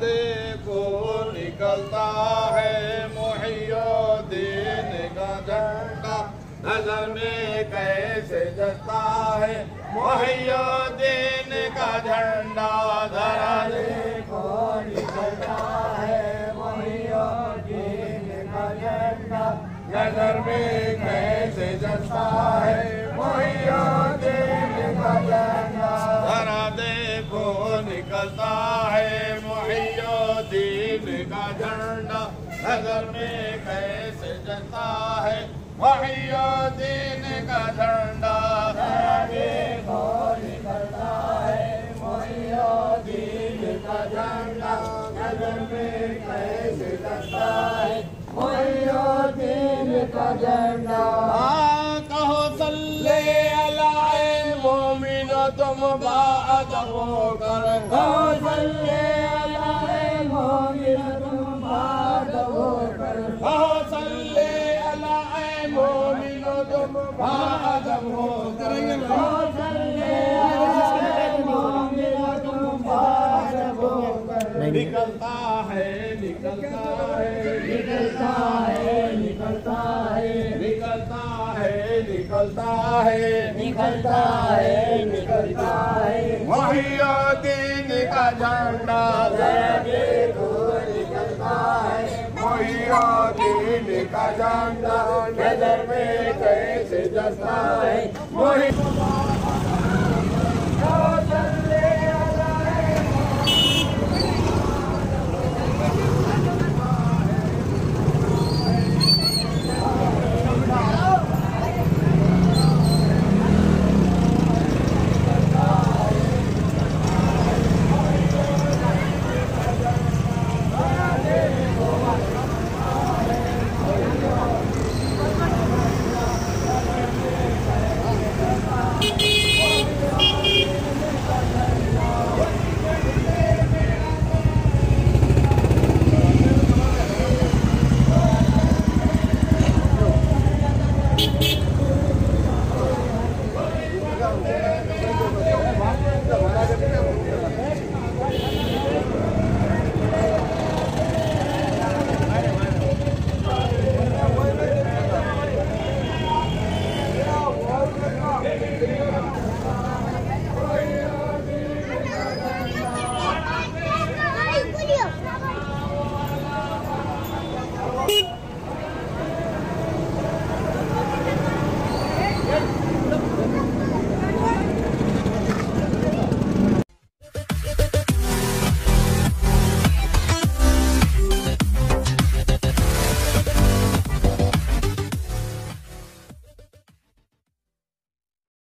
देखो निकलता है मुहियुद्दीन का झंडा, नजर में कैसे जलता है मुहियुद्दीन का झंडा। जरा देखो निकलता है मुहियुद्दीन का झंडा, नजर में कैसे जलता है मुहियुद्दीन का झंडा। जरा देखो निकलता है मुहियुद्दीन का झंडा, नजर में कैसे जलता है मुहियुद्दीन का झंडा। जरा देखो निकलता है मुहियुद्दीन का झंडा, नजर में कैसे जलता है मुहियुद्दीन का झंडा। कहो सल्ले अलाए मोमिनो तुम बाअदब होकर, कहो सल्ले अलाए मोमिनो तुम बाअदब होकर, कहो सल्ले अलाए मोमिनो तुम बाअदब होकर, कहो सल्ले अलाए मोमिनो तुम बाअदब होकर। निकलता है निकलता है निकलता है निकलता है निकलता है निकलता है निकलता है निकलता है मुहियुद्दीन का झंडा। जरा देखो निकलता है मुहियुद्दीन का झंडा,